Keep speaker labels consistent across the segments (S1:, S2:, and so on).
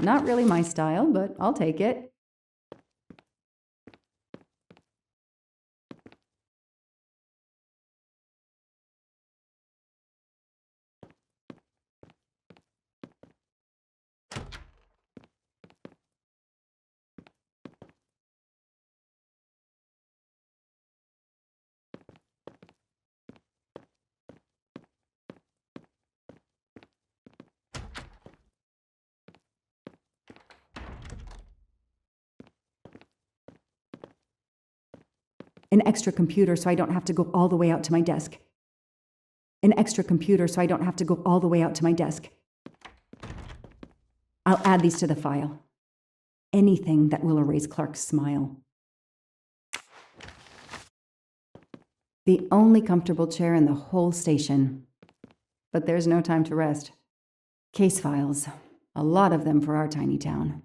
S1: Not really my style, but I'll take it. An extra computer so I don't have to go all the way out to my desk. An extra computer so I don't have to go all the way out to my desk. I'll add these to the file. Anything that will erase Clark's smile. The only comfortable chair in the whole station. But there's no time to rest. Case files. A lot of them for our tiny town.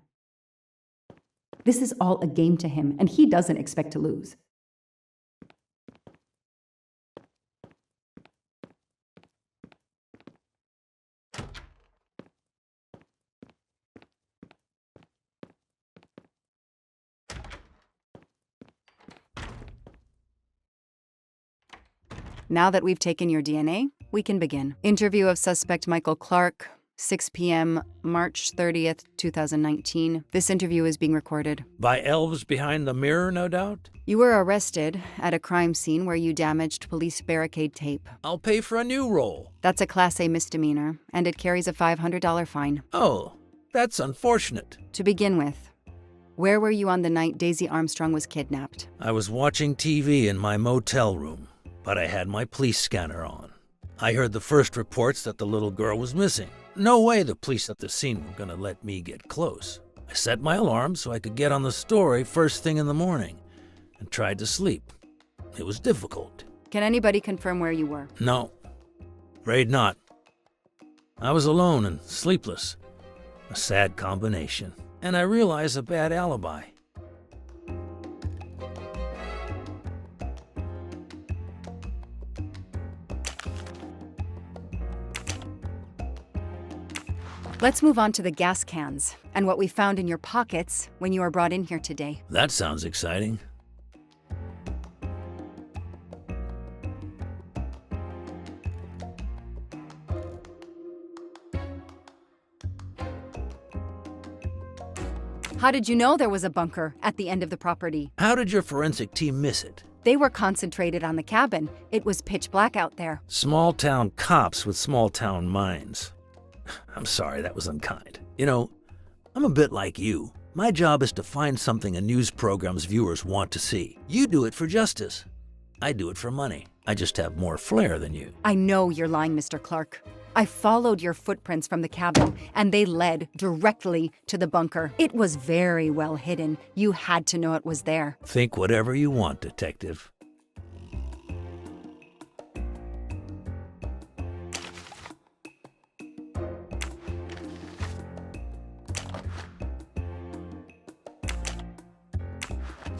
S1: This is all a game to him, and he doesn't expect to lose. Now that we've taken your DNA, we can begin. Interview of suspect Michael Clark, 6 p.m., March 30th, 2019. This interview is being recorded.
S2: By elves behind the mirror, no doubt?
S1: You were arrested at a crime scene where you damaged police barricade tape.
S2: I'll pay for a new roll.
S1: That's a Class A misdemeanor, and it carries a $500 fine.
S2: Oh, that's unfortunate.
S1: To begin with, where were you on the night Daisy Armstrong was kidnapped?
S2: I was watching TV in my motel room, but I had my police scanner on. I heard the first reports that the little girl was missing. No way the police at the scene were gonna let me get close. I set my alarm so I could get on the story first thing in the morning and tried to sleep. It was difficult.
S1: Can anybody confirm where you were?
S2: No, afraid not. I was alone and sleepless. A sad combination. And I realized a bad alibi.
S1: Let's move on to the gas cans and what we found in your pockets when you were brought in here today.
S2: That sounds exciting.
S1: How did you know there was a bunker at the end of the property?
S2: How did your forensic team miss it?
S1: They were concentrated on the cabin. It was pitch black out there.
S2: Small-town cops with small-town minds. I'm sorry, that was unkind. You know, I'm a bit like you. My job is to find something a news program's viewers want to see. You do it for justice. I do it for money. I just have more flair than you.
S1: I know you're lying, Mr. Clark. I followed your footprints from the cabin, and they led directly to the bunker. It was very well hidden. You had to know it was there.
S2: Think whatever you want, detective.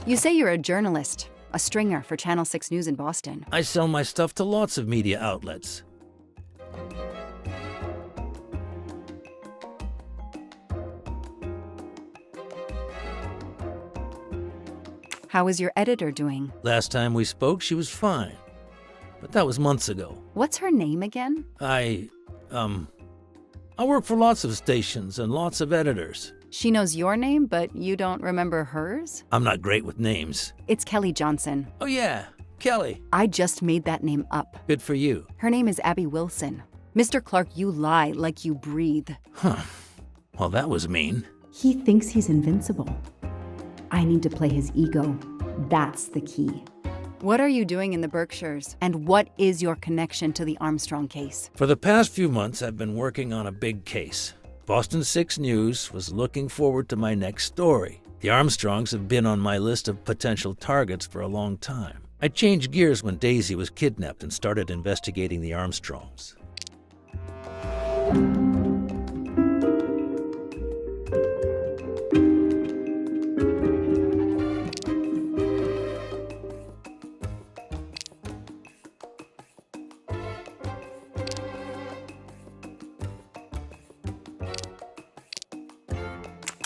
S1: You say you're a journalist, a stringer for Channel 6 News in Boston.
S2: I sell my stuff to lots of media outlets.
S1: How is your editor doing?
S2: Last time we spoke, she was fine. But that was months ago.
S1: What's her name again?
S2: I work for lots of stations and lots of editors.
S1: She knows your name, but you don't remember hers?
S2: I'm not great with names.
S1: It's Kelly Johnson.
S2: Oh yeah, Kelly.
S1: I just made that name up.
S2: Good for you.
S1: Her name is Abby Wilson. Mr. Clark, you lie like you breathe.
S2: Huh. Well, that was mean.
S1: He thinks he's invincible. I need to play his ego. That's the key. What are you doing in the Berkshires? And what is your connection to the Armstrong case?
S2: For the past few months, I've been working on a big case. Boston 6 News was looking forward to my next story. The Armstrongs have been on my list of potential targets for a long time. I changed gears when Daisy was kidnapped and started investigating the Armstrongs.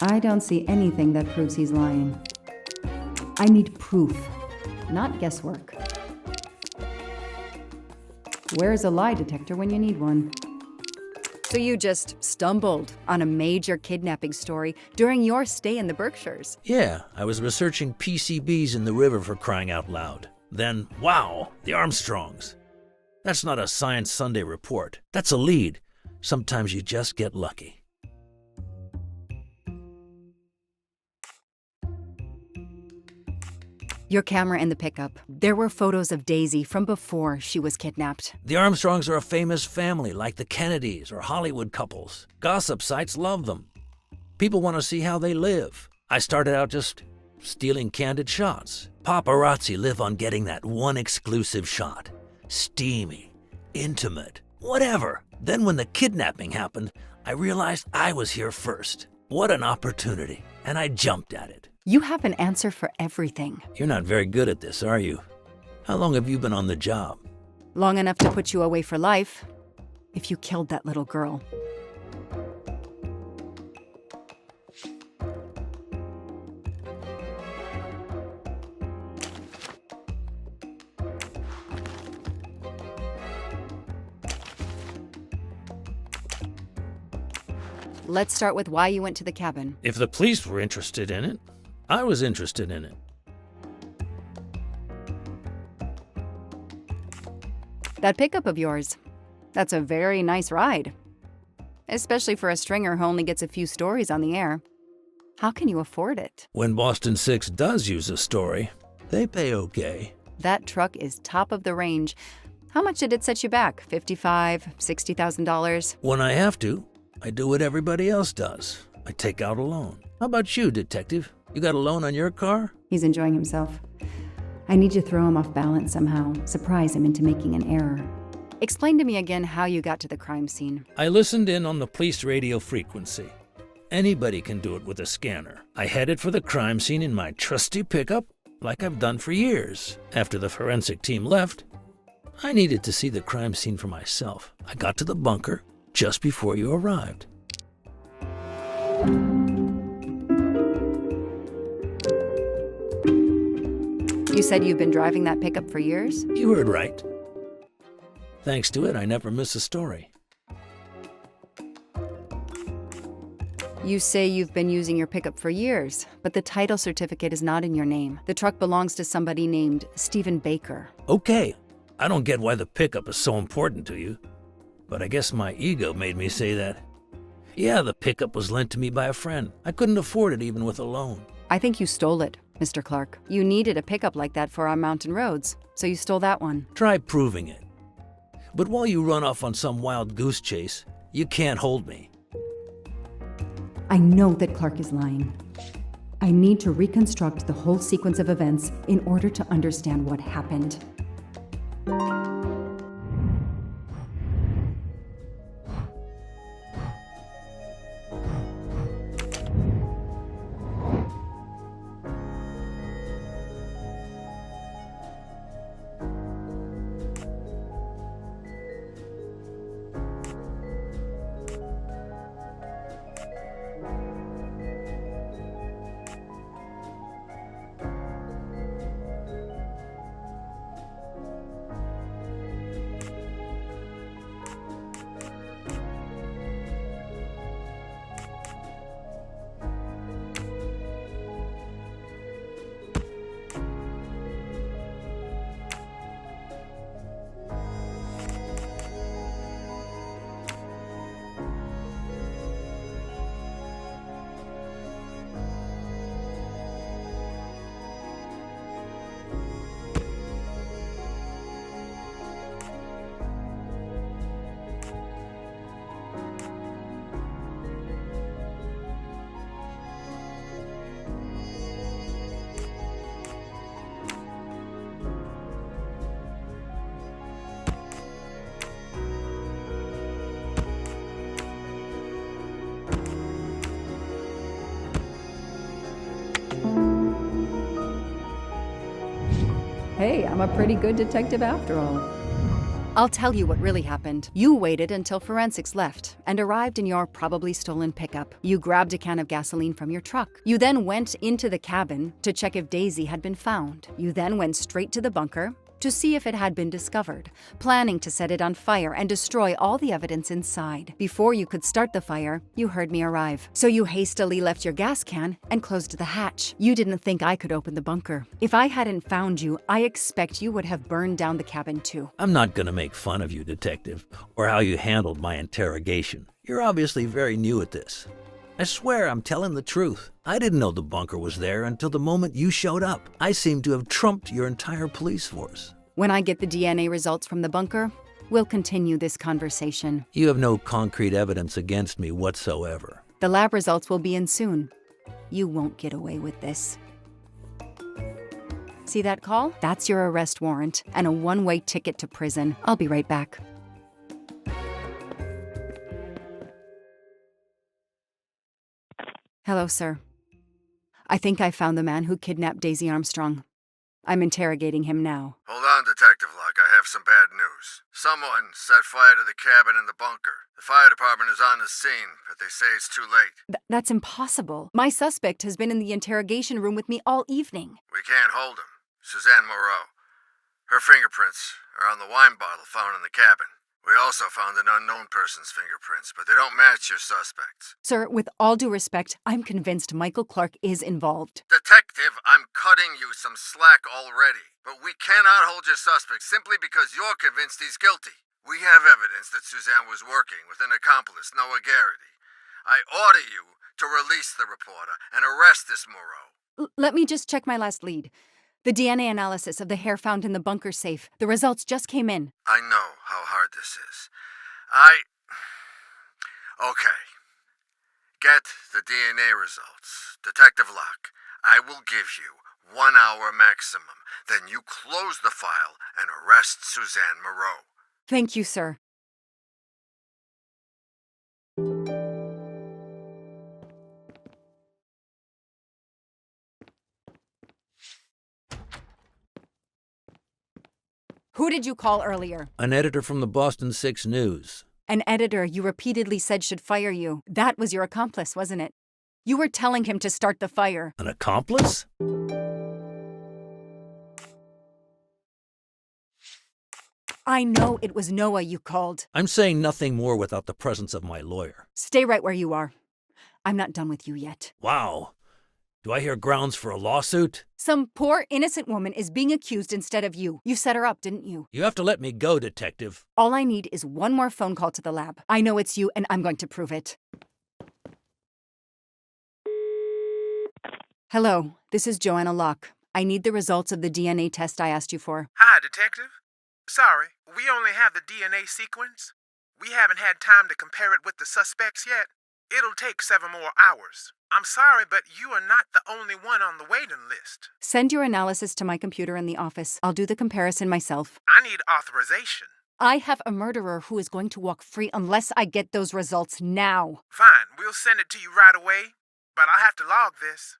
S1: I don't see anything that proves he's lying. I need proof, not guesswork. Where's a lie detector when you need one?
S3: So you just stumbled on a major kidnapping story during your stay in the Berkshires.
S2: Yeah, I was researching PCBs in the river for crying out loud. Then, wow, the Armstrongs. That's not a Science Sunday report. That's a lead. Sometimes you just get lucky.
S3: Your camera in the pickup. There were photos of Daisy from before she was kidnapped.
S2: The Armstrongs are a famous family, like the Kennedys or Hollywood couples. Gossip sites love them. People want to see how they live. I started out just stealing candid shots. Paparazzi live on getting that one exclusive shot. Steamy, intimate, whatever. Then when the kidnapping happened, I realized I was here first. What an opportunity, and I jumped at it.
S3: You have an answer for everything.
S2: You're not very good at this, are you? How long have you been on the job?
S3: Long enough to put you away for life. If you killed that little girl. Let's start with why you went to the cabin.
S2: If the police were interested in it, I was interested in it.
S3: That pickup of yours, that's a very nice ride. Especially for a stringer who only gets a few stories on the air. How can you afford it?
S2: When Boston 6 does use a story, they pay okay.
S3: That truck is top of the range. How much did it set you back? $55,000, $60,000?
S2: When I have to, I do what everybody else does. I take out a loan. How about you, detective? You got a loan on your car?
S1: He's enjoying himself. I need to throw him off balance somehow, surprise him into making an error.
S3: Explain to me again how you got to the crime scene.
S2: I listened in on the police radio frequency. Anybody can do it with a scanner. I headed for the crime scene in my trusty pickup, like I've done for years. After the forensic team left, I needed to see the crime scene for myself. I got to the bunker just before you arrived.
S3: You said you've been driving that pickup for years?
S2: You heard right. Thanks to it, I never miss a story.
S3: You say you've been using your pickup for years, but the title certificate is not in your name. The truck belongs to somebody named Stephen Baker.
S2: Okay, I don't get why the pickup is so important to you, but I guess my ego made me say that. Yeah, the pickup was lent to me by a friend. I couldn't afford it even with a loan.
S3: I think you stole it, Mr. Clark. You needed a pickup like that for our mountain roads, so you stole that one.
S2: Try proving it. But while you run off on some wild goose chase, you can't hold me.
S1: I know that Clark is lying. I need to reconstruct the whole sequence of events in order to understand what happened. Hey, I'm a pretty good detective after all.
S3: I'll tell you what really happened. You waited until forensics left and arrived in your probably stolen pickup. You grabbed a can of gasoline from your truck. You then went into the cabin to check if Daisy had been found. You then went straight to the bunker to see if it had been discovered, planning to set it on fire and destroy all the evidence inside. Before you could start the fire, you heard me arrive. So you hastily left your gas can and closed the hatch. You didn't think I could open the bunker. If I hadn't found you, I expect you would have burned down the cabin too.
S2: I'm not gonna make fun of you, Detective, or how you handled my interrogation. You're obviously very new at this. I swear I'm telling the truth. I didn't know the bunker was there until the moment you showed up. I seem to have trumped your entire police force.
S3: When I get the DNA results from the bunker, we'll continue this conversation.
S2: You have no concrete evidence against me whatsoever.
S3: The lab results will be in soon. You won't get away with this. See that call? That's your arrest warrant and a one-way ticket to prison. I'll be right back. Hello, sir. I think I found the man who kidnapped Daisy Armstrong. I'm interrogating him now.
S4: Hold on, Detective Locke. I have some bad news. Someone set fire to the cabin in the bunker. The fire department is on the scene, but they say it's too late.
S3: That's impossible. My suspect has been in the interrogation room with me all evening.
S4: We can't hold him. Suzanne Moreau. Her fingerprints are on the wine bottle found in the cabin. We also found an unknown person's fingerprints, but they don't match your suspects.
S3: Sir, with all due respect, I'm convinced Michael Clark is involved.
S4: Detective, I'm cutting you some slack already. But we cannot hold your suspect simply because you're convinced he's guilty. We have evidence that Suzanne was working with an accomplice, Noah Garrity. I order you to release the reporter and arrest this Moreau.
S3: Let me just check my last lead. The DNA analysis of the hair found in the bunker safe. The results just came in.
S4: I know how hard this is. Okay. Get the DNA results. Detective Locke, I will give you 1 hour maximum. Then you close the file and arrest Suzanne Moreau.
S3: Thank you, sir. Who did you call earlier?
S2: An editor from the Boston 6 News.
S3: An editor you repeatedly said should fire you. That was your accomplice, wasn't it? You were telling him to start the fire.
S2: An accomplice?
S3: I know it was Noah you called.
S2: I'm saying nothing more without the presence of my lawyer.
S3: Stay right where you are. I'm not done with you yet.
S2: Wow. Do I hear grounds for a lawsuit?
S3: Some poor innocent woman is being accused instead of you. You set her up, didn't you?
S2: You have to let me go, Detective.
S3: All I need is one more phone call to the lab. I know it's you, and I'm going to prove it. Hello, this is Joanna Locke. I need the results of the DNA test I asked you for.
S5: Hi, Detective. Sorry, we only have the DNA sequence. We haven't had time to compare it with the suspects yet. It'll take 7 more hours. I'm sorry, but you are not the only one on the waiting list.
S3: Send your analysis to my computer in the office. I'll do the comparison myself.
S5: I need authorization.
S3: I have a murderer who is going to walk free unless I get those results now.
S5: Fine, we'll send it to you right away, but I'll have to log this.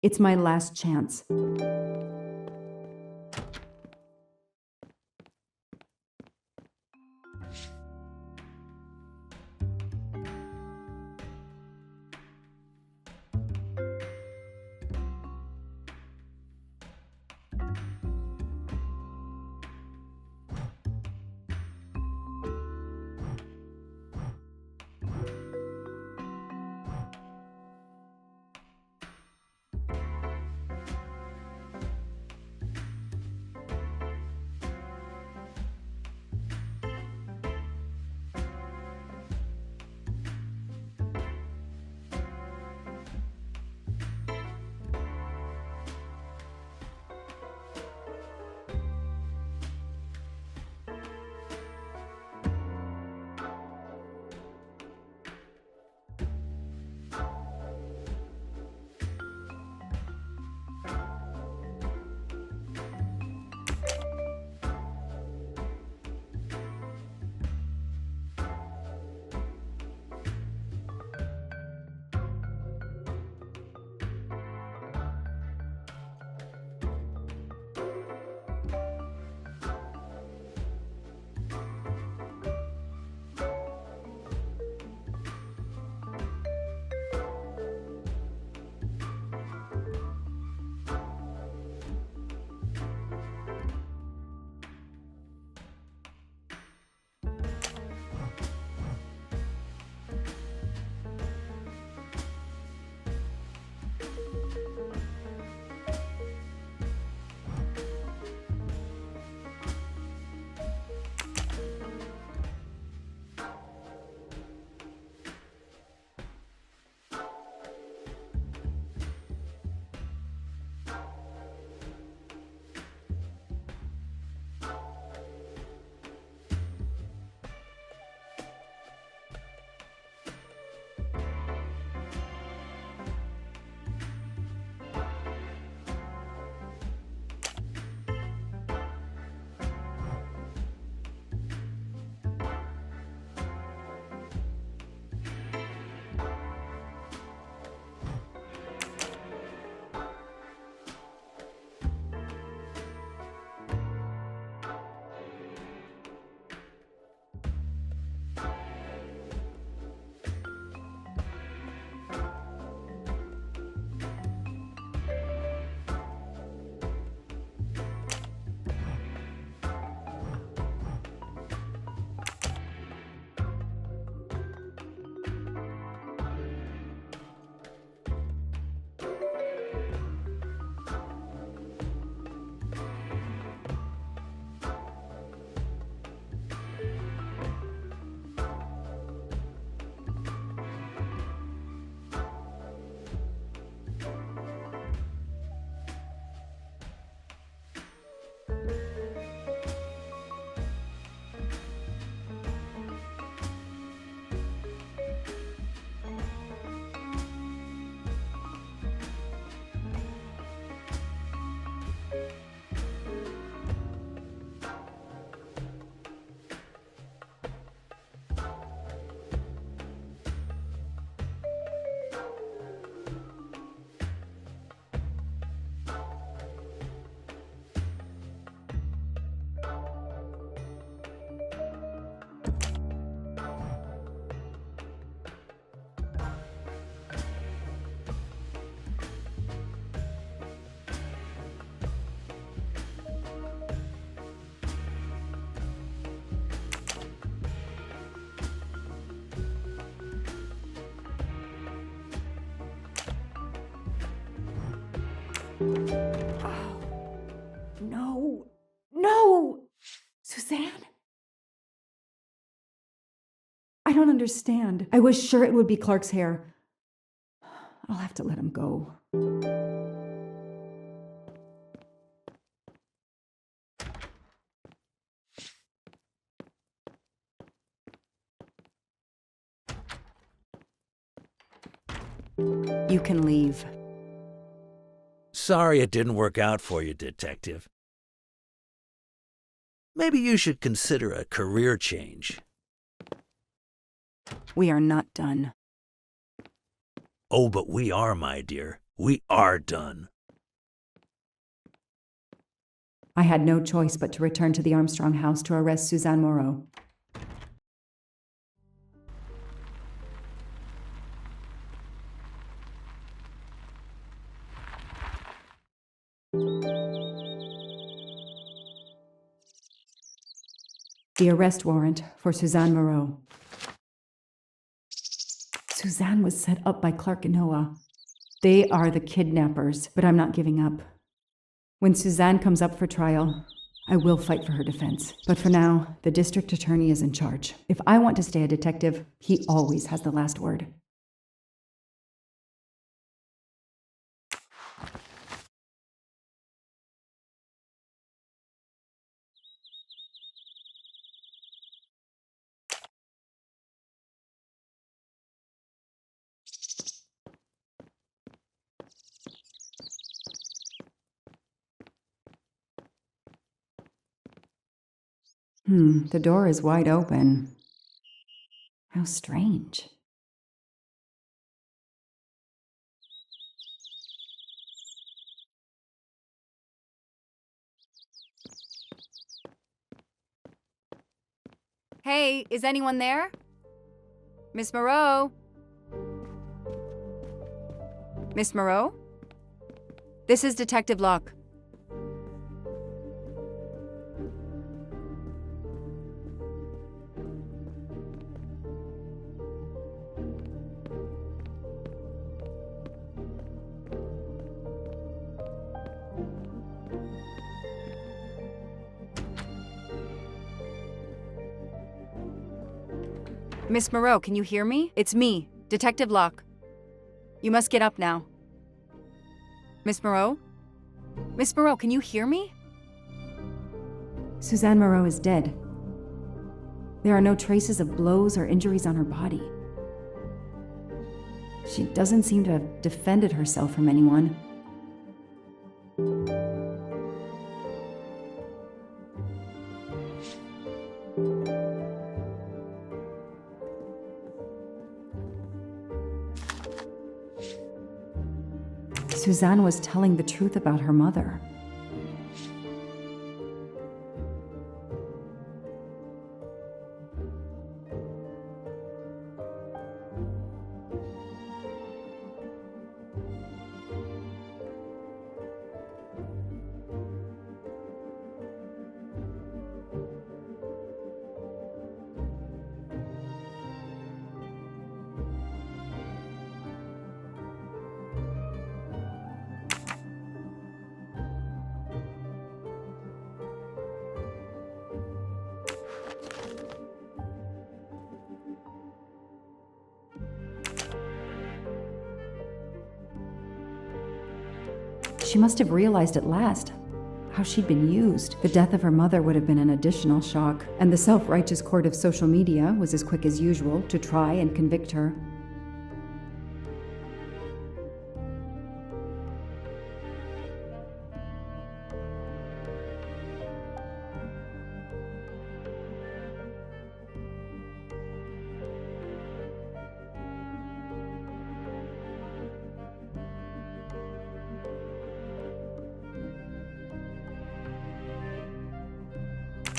S1: It's my last chance. Oh, no. No! Suzanne? I don't understand. I was sure it would be Clark's hair. I'll have to let him go.
S3: You can leave.
S2: Sorry it didn't work out for you, Detective. Maybe you should consider a career change.
S3: We are not done.
S2: Oh, but we are, my dear. We are done.
S1: I had no choice but to return to the Armstrong house to arrest Suzanne Moreau. The arrest warrant for Suzanne Moreau. Suzanne was set up by Clark and Noah. They are the kidnappers, but I'm not giving up. When Suzanne comes up for trial, I will fight for her defense. But for now, the district attorney is in charge. If I want to stay a detective, he always has the last word. The door is wide open. How strange.
S3: Hey, is anyone there? Miss Moreau? Miss Moreau? This is Detective Locke. Miss Moreau, can you hear me? It's me, Detective Locke. You must get up now. Miss Moreau? Miss Moreau, can you hear me?
S1: Suzanne Moreau is dead. There are no traces of blows or injuries on her body. She doesn't seem to have defended herself from anyone. Suzanne was telling the truth about her mother. She must have realized at last how she'd been used. The death of her mother would have been an additional shock, and the self-righteous court of social media was as quick as usual to try and convict her.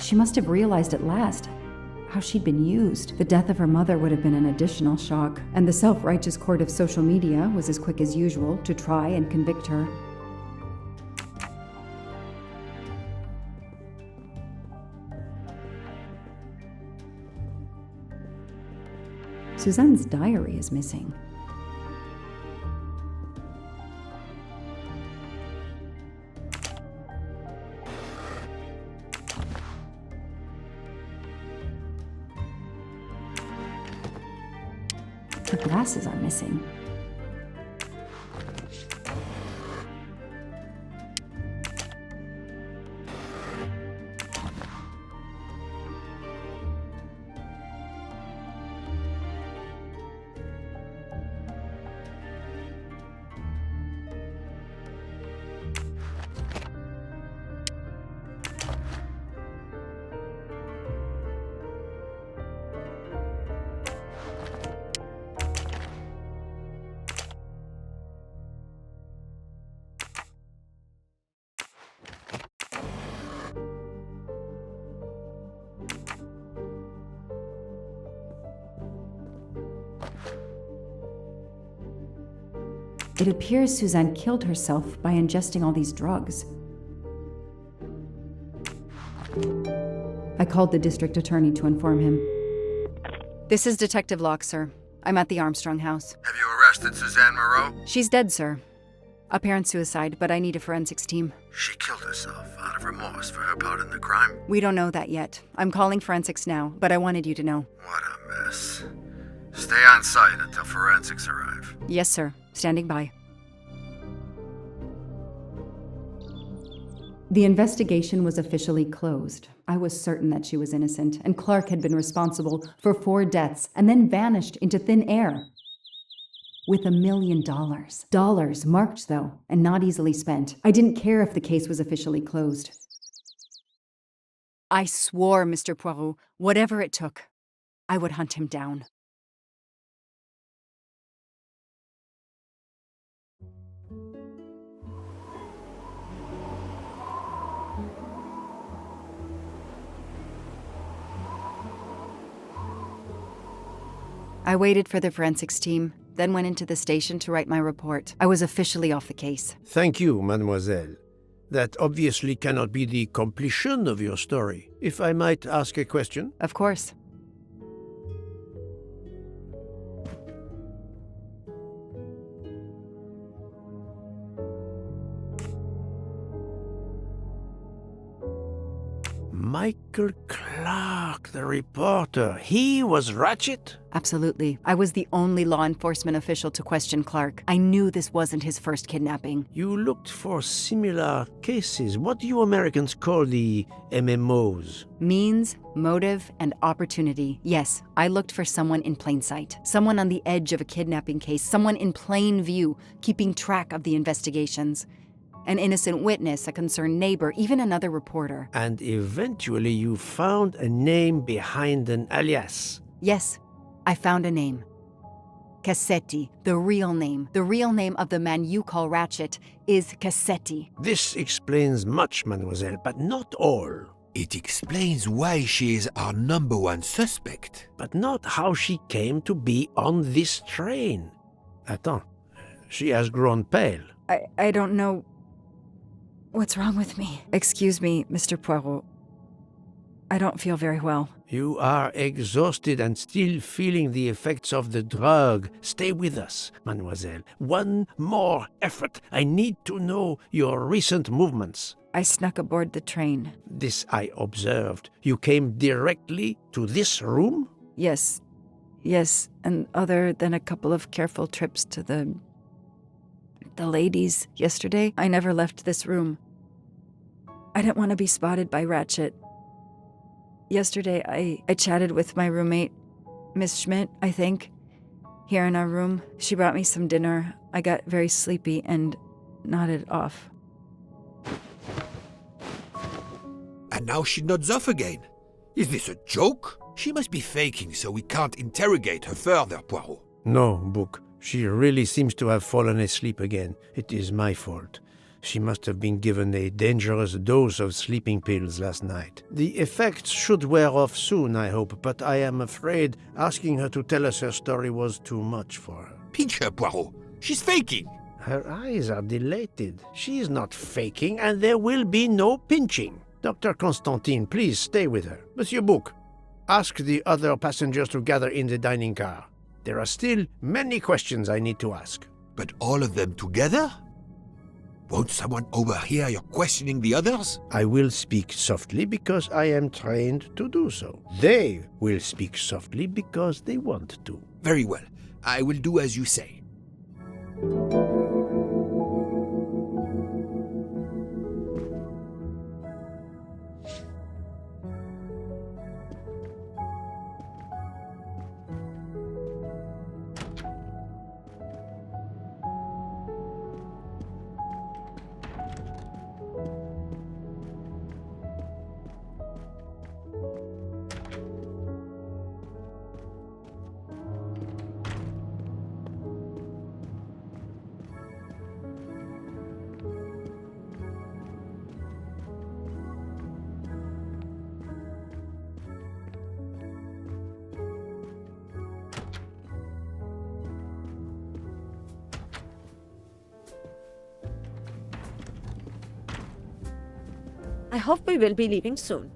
S1: She must have realized at last how she'd been used. The death of her mother would have been an additional shock, and the self-righteous court of social media was as quick as usual to try and convict her. Suzanne's diary is missing. Her glasses are missing. It appears Suzanne killed herself by ingesting all these drugs. I called the district attorney to inform him.
S3: This is Detective Locke, sir. I'm at the Armstrong house.
S4: Have you arrested Suzanne Moreau?
S3: She's dead, sir. Apparent suicide, but I need a forensics team.
S4: She killed herself out of remorse for her part in the crime.
S3: We don't know that yet. I'm calling forensics now, but I wanted you to know.
S4: What a mess. Stay on site until forensics arrive.
S3: Yes, sir. Standing by.
S1: The investigation was officially closed. I was certain that she was innocent, and Clark had been responsible for 4 deaths and then vanished into thin air. With $1 million. Dollars marked, though, and not easily spent. I didn't care if the case was officially closed.
S3: I swore, Mr. Poirot, whatever it took, I would hunt him down. I waited for the forensics team, then went into the station to write my report. I was officially off the case.
S6: Thank you, mademoiselle. That obviously cannot be the completion of your story. If I might ask a question?
S3: Of course.
S6: Michael Clark, the reporter. He was Ratchet?
S3: Absolutely. I was the only law enforcement official to question Clark. I knew this wasn't his first kidnapping.
S6: You looked for similar cases. What do you Americans call the MMOs?
S3: Means, motive, and opportunity. Yes, I looked for someone in plain sight. Someone on the edge of a kidnapping case. Someone in plain view, keeping track of the investigations. An innocent witness, a concerned neighbor, even another reporter.
S6: And eventually you found a name behind an alias.
S3: Yes, I found a name. Cassetti, the real name. The real name of the man you call Ratchet is Cassetti.
S6: This explains much, mademoiselle, but not all.
S7: It explains why she is our #1 suspect.
S6: But not how she came to be on this train. Attends, she has grown pale.
S3: I don't know what's wrong with me. Excuse me, Mr. Poirot. I don't feel very well.
S6: You are exhausted and still feeling the effects of the drug. Stay with us, mademoiselle. One more effort. I need to know your recent movements.
S3: I snuck aboard the train.
S6: This I observed. You came directly to this room?
S3: Yes, and other than a couple of careful trips to the ladies yesterday, I never left this room. I didn't want to be spotted by Ratchet. Yesterday, I chatted with my roommate, Miss Schmidt, I think, here in our room. She brought me some dinner. I got very sleepy and nodded off.
S7: And now she nods off again. Is this a joke? She must be faking so we can't interrogate her further, Poirot.
S6: No, Book. She really seems to have fallen asleep again. It is my fault. She must have been given a dangerous dose of sleeping pills last night. The effects should wear off soon, I hope, but I am afraid asking her to tell us her story was too much for her.
S7: Pinch her, Poirot. She's faking.
S6: Her eyes are dilated. She is not faking, and there will be no pinching. Dr. Constantine, please stay with her. Monsieur Book, ask the other passengers to gather in the dining car. There are still many questions I need to ask.
S7: But all of them together? Won't someone overhear your questioning the others?
S6: I will speak softly because I am trained to do so. They will speak softly because they want to.
S7: Very well. I will do as you say.
S8: I hope we will be leaving soon.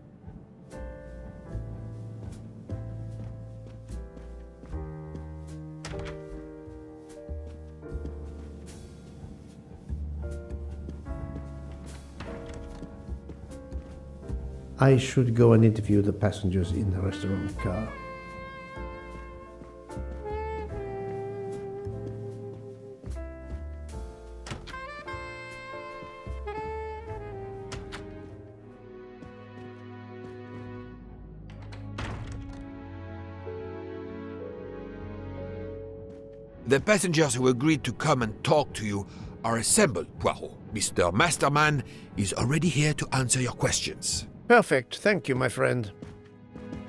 S6: I should go and interview the passengers in the restaurant car.
S7: The passengers who agreed to come and talk to you are assembled, Poirot. Mr. Masterman is already here to answer your questions.
S6: Perfect, thank you, my friend.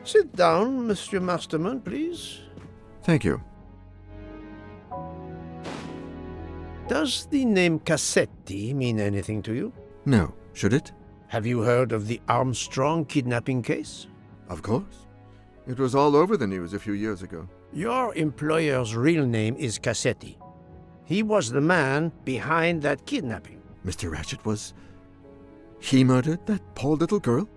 S6: Sit down, Monsieur Masterman, please.
S4: Thank you.
S6: Does the name Cassetti mean anything to you?
S4: No, should it?
S6: Have you heard of the Armstrong kidnapping case?
S4: Of course. It was all over the news a few years ago.
S6: Your employer's real name is Cassetti. He was the man behind that kidnapping.
S4: Mr. Ratchet was... He murdered that poor little girl?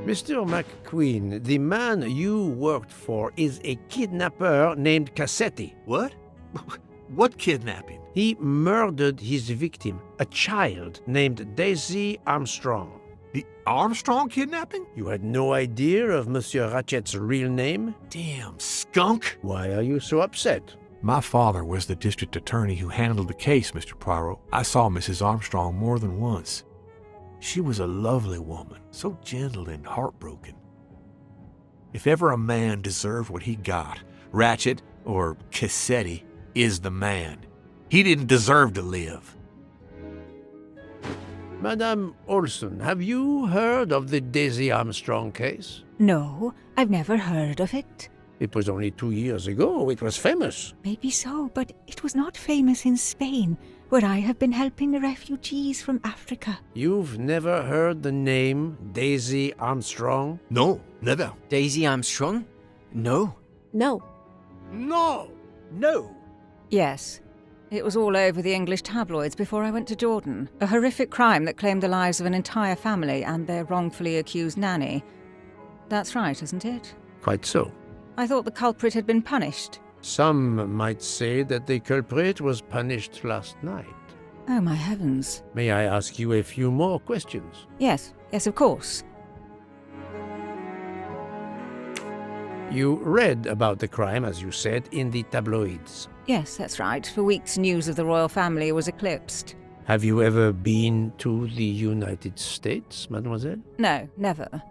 S6: Mr. McQueen, the man you worked for is a kidnapper named Cassetti.
S9: What? What kidnapping?
S6: He murdered his victim, a child named Daisy Armstrong.
S7: The Armstrong kidnapping?
S6: You had no idea of Monsieur Ratchet's real name?
S9: Damn skunk!
S6: Why are you so upset?
S10: My father was the district attorney who handled the case, Mr. Poirot. I saw Mrs. Armstrong more than once. She was a lovely woman, so gentle and heartbroken. If ever a man deserved what he got, Ratchet, or Cassetti, is the man. He didn't deserve to live.
S6: Madame Olson, have you heard of the Daisy Armstrong case?
S11: No, I've never heard of it.
S6: It was only 2 years ago. It was famous.
S11: Maybe so, but it was not famous in Spain, where I have been helping the refugees from Africa.
S6: You've never heard the name Daisy Armstrong?
S9: No, never.
S12: Daisy Armstrong? No.
S8: No.
S9: No! No!
S3: Yes. It was all over the English tabloids before I went to Jordan. A horrific crime that claimed the lives of an entire family and their wrongfully accused nanny. That's right, isn't it?
S6: Quite so.
S3: I thought the culprit had been punished.
S6: Some might say that the culprit was punished last night.
S3: Oh, my heavens.
S6: May I ask you a few more questions?
S3: Yes, of course.
S6: You read about the crime, as you said, in the tabloids.
S3: Yes, that's right. For weeks, news of the royal family was eclipsed.
S6: Have you ever been to the United States, mademoiselle?
S3: No, never.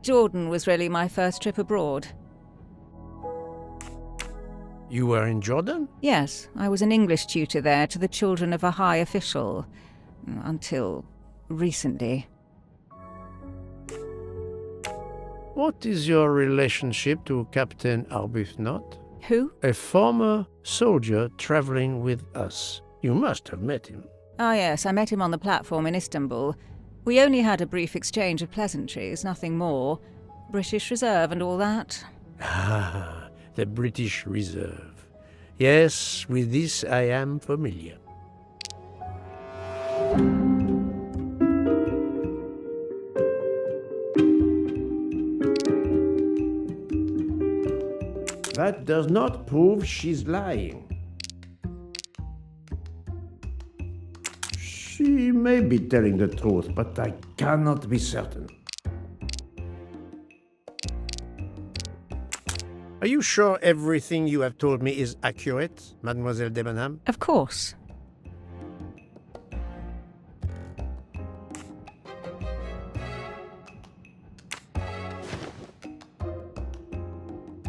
S3: Jordan was really my first trip abroad.
S6: You were in Jordan?
S3: Yes, I was an English tutor there to the children of a high official. Until recently.
S6: What is your relationship to Captain Arbuthnot?
S3: Who?
S6: A former soldier traveling with us. You must have met him.
S3: Ah, yes, I met him on the platform in Istanbul. We only had a brief exchange of pleasantries, nothing more. British Reserve and all that.
S6: Ah, the British Reserve. Yes, with this I am familiar. That does not prove she's lying. She may be telling the truth, but I cannot be certain. Are you sure everything you have told me is accurate, Mademoiselle Debenham?
S11: Of course.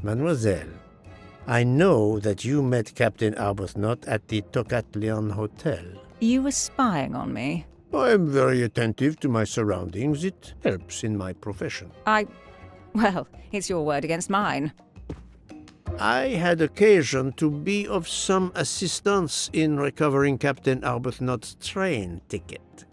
S6: Mademoiselle, I know that you met Captain Arbuthnot at the Tocatlion Hotel.
S11: You were spying on me.
S6: I am very attentive to my surroundings. It helps in my profession.
S11: Well, it's your word against mine.
S6: I had occasion to be of some assistance in recovering Captain Arbuthnot's train ticket.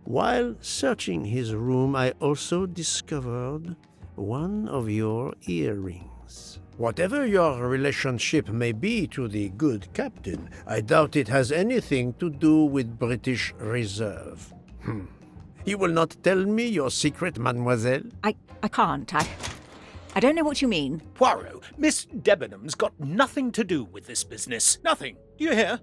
S6: While searching his room, I also discovered one of your earrings. Whatever your relationship may be to the good captain, I doubt it has anything to do with British Reserve. You will not tell me your secret, mademoiselle?
S11: I can't. I don't know what you mean.
S9: Poirot, Miss Debenham's got nothing to do with this business. Nothing. Do you hear?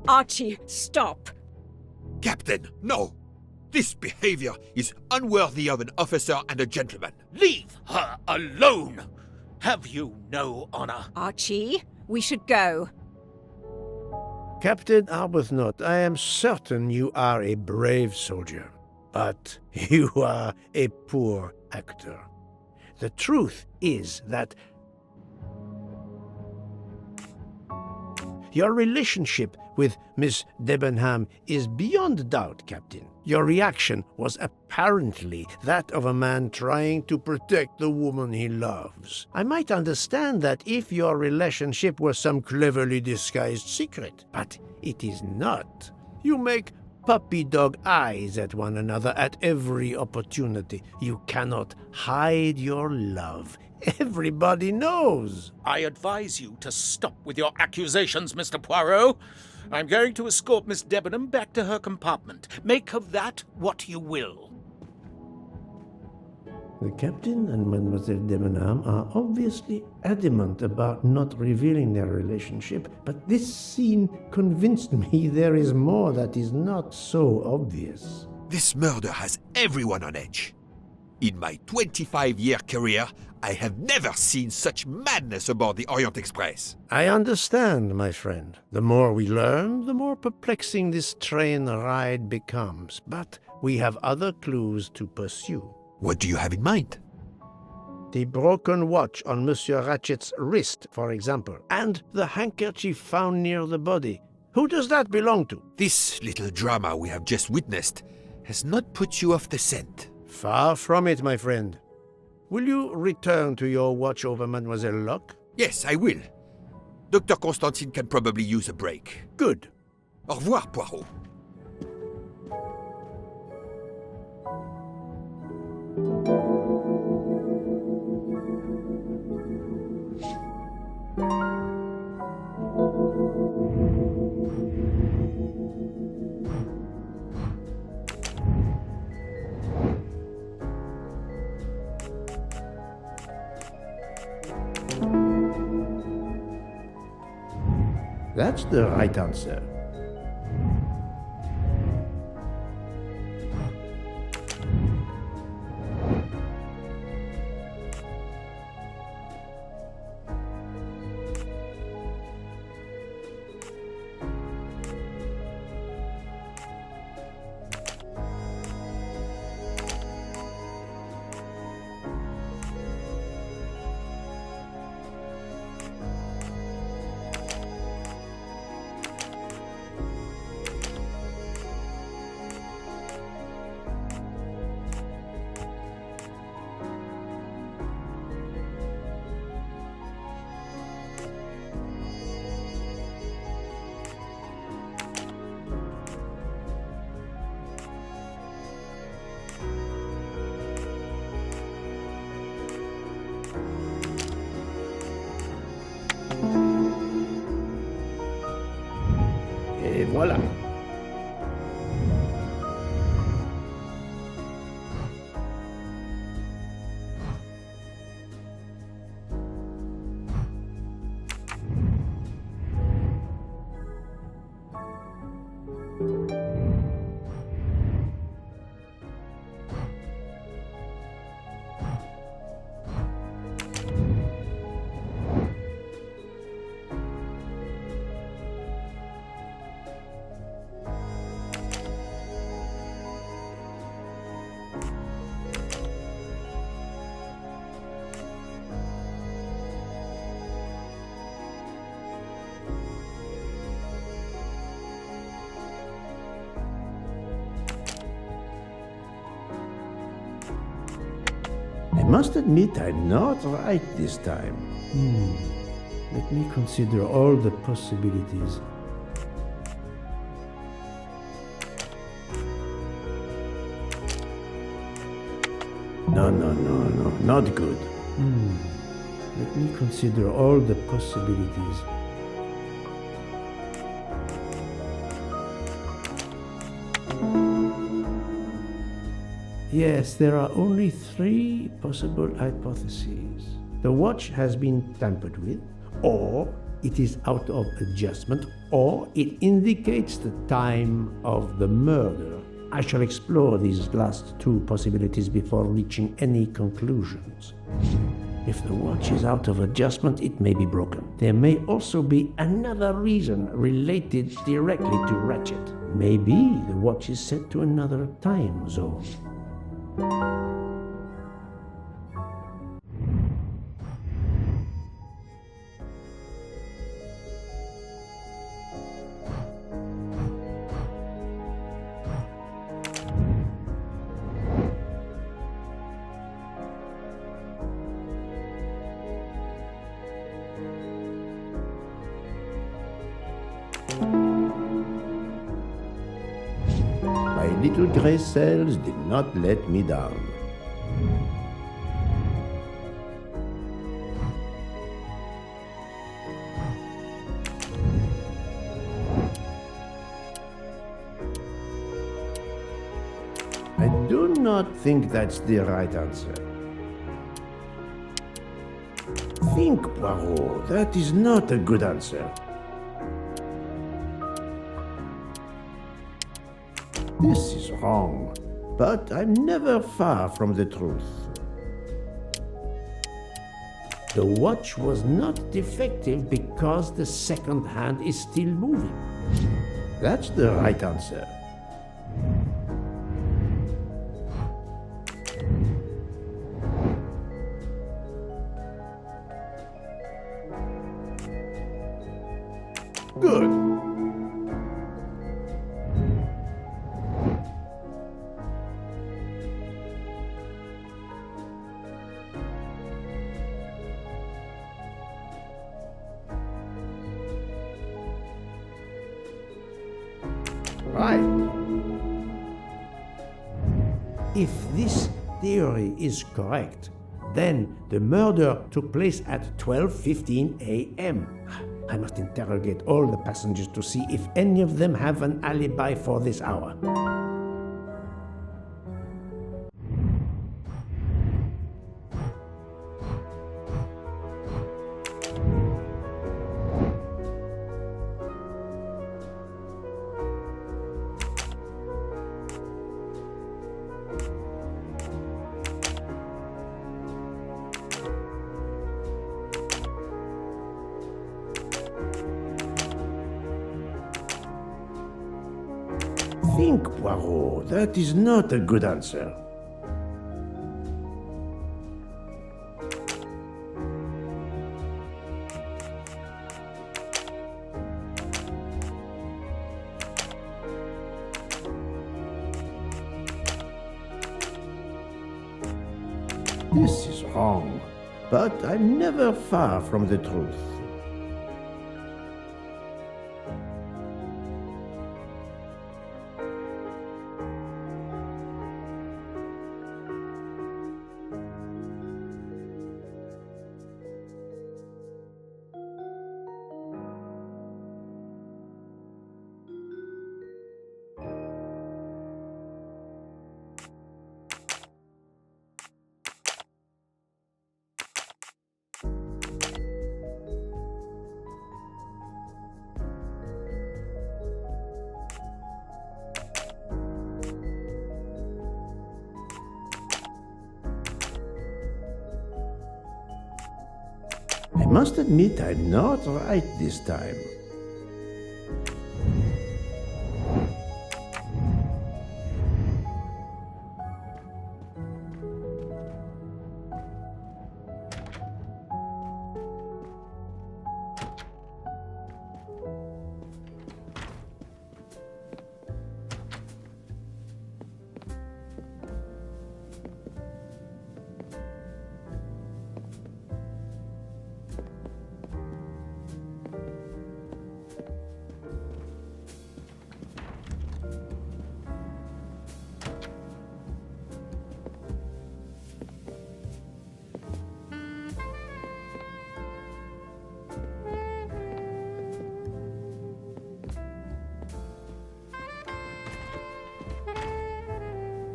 S8: Archie, stop!
S7: Captain, no! This behavior is unworthy of an officer and a gentleman.
S9: Leave her alone! Have you no honor?
S11: Archie, we should go.
S6: Captain Arbuthnot, I am certain you are a brave soldier, but you are a poor actor. The truth is that your relationship with Miss Debenham is beyond doubt, Captain. Your reaction was apparently that of a man trying to protect the woman he loves. I might understand that if your relationship were some cleverly disguised secret, but it is not. You make puppy-dog eyes at one another at every opportunity. You cannot hide your love. Everybody knows.
S9: I advise you to stop with your accusations, Mr. Poirot. I'm going to escort Miss Debenham back to her compartment. Make of that what you will.
S6: The captain and Mademoiselle Debenham are obviously adamant about not revealing their relationship, but this scene convinced me there is more that is not so obvious.
S7: This murder has everyone on edge. In my 25-year career, I have never seen such madness aboard the Orient Express.
S6: I understand, my friend. The more we learn, the more perplexing this train ride becomes. But we have other clues to pursue.
S7: What do you have in mind?
S6: The broken watch on Monsieur Ratchet's wrist, for example, and the handkerchief found near the body. Who does that belong to?
S7: This little drama we have just witnessed has not put you off the scent.
S6: Far from it, my friend. Will you return to your watch over Mademoiselle Locke?
S7: Yes, I will. Dr. Constantine can probably use a break.
S6: Good.
S7: Au revoir, Poirot.
S6: That's the right answer. Et voilà. I must admit I'm not right this time. Let me consider all the possibilities. No, not good. Let me consider all the possibilities. Yes, there are only 3 possible hypotheses. The watch has been tampered with, or it is out of adjustment, or it indicates the time of the murder. I shall explore these last 2 possibilities before reaching any conclusions. If the watch is out of adjustment, it may be broken. There may also be another reason related directly to Ratchet. Maybe the watch is set to another time zone. My little gray cells did not let me down. I do not think that's the right answer. Think, Poirot. That is not a good answer. This is wrong, but I'm never far from the truth. The watch was not defective because the second hand is still moving. That's the right answer. Good. Right. If this theory is correct, then the murder took place at 12:15 a.m. I must interrogate all the passengers to see if any of them have an alibi for this hour. Think, Poirot. That is not a good answer. This is wrong, but I'm never far from the truth. I must admit I'm not right this time.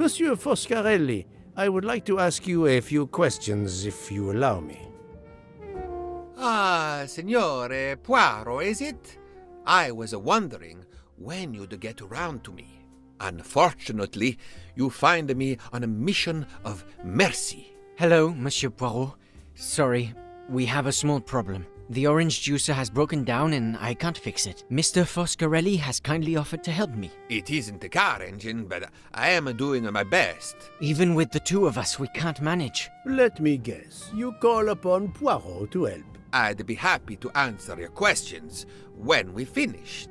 S6: Monsieur Foscarelli, I would like to ask you a few questions, if you allow me.
S7: Ah, Signore Poirot, is it? I was wondering when you'd get around to me. Unfortunately, you find me on a mission of mercy.
S12: Hello, Monsieur Poirot. Sorry, we have a small problem. The orange juicer has broken down and I can't fix it. Mr. Foscarelli has kindly offered to help me.
S7: It isn't a car engine, but I am doing my best.
S12: Even with the two of us, we can't manage.
S6: Let me guess. You call upon Poirot to help.
S7: I'd be happy to answer your questions when we finished.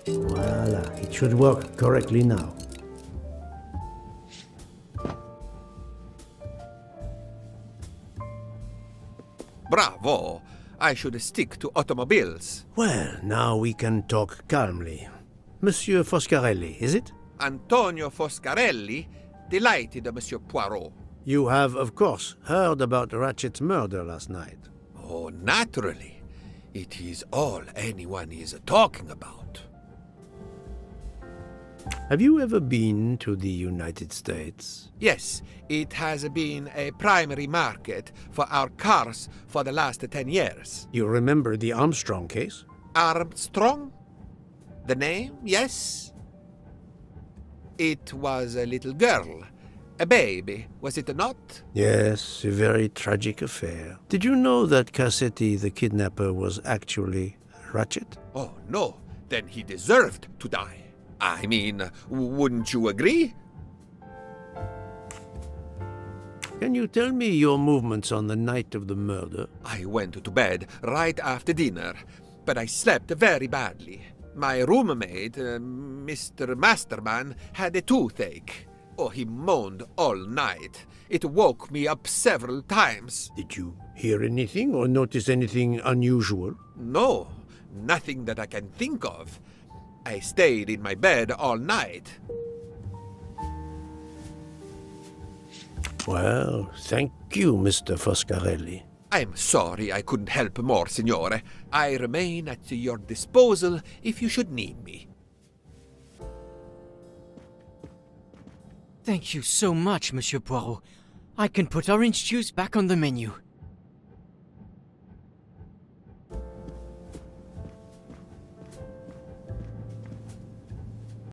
S6: Voila, it should work correctly now.
S7: Bravo! I should stick to automobiles.
S6: Well, now we can talk calmly. Monsieur Foscarelli, is it?
S7: Antonio Foscarelli? Delighted, Monsieur Poirot.
S6: You have, of course, heard about Ratchet's murder last night.
S7: Oh, naturally. It is all anyone is talking about.
S6: Have you ever been to the United States?
S7: Yes, it has been a primary market for our cars for the last 10 years.
S6: You remember the Armstrong case?
S7: Armstrong? The name, yes. It was a little girl. A baby, was it not?
S6: Yes, a very tragic affair. Did you know that Cassetti, the kidnapper, was actually Ratchet?
S7: Oh, no. Then he deserved to die. I mean, wouldn't you agree?
S6: Can you tell me your movements on the night of the murder?
S7: I went to bed right after dinner, but I slept very badly. My roommate, Mr. Masterman, had a toothache. Oh, he moaned all night. It woke me up several times.
S6: Did you hear anything or notice anything unusual?
S7: No, nothing that I can think of. I stayed in my bed all night.
S6: Well, thank you, Mr. Foscarelli.
S7: I'm sorry I couldn't help more, Signore. I remain at your disposal if you should need me.
S12: Thank you so much, Monsieur Poirot. I can put orange juice back on the menu.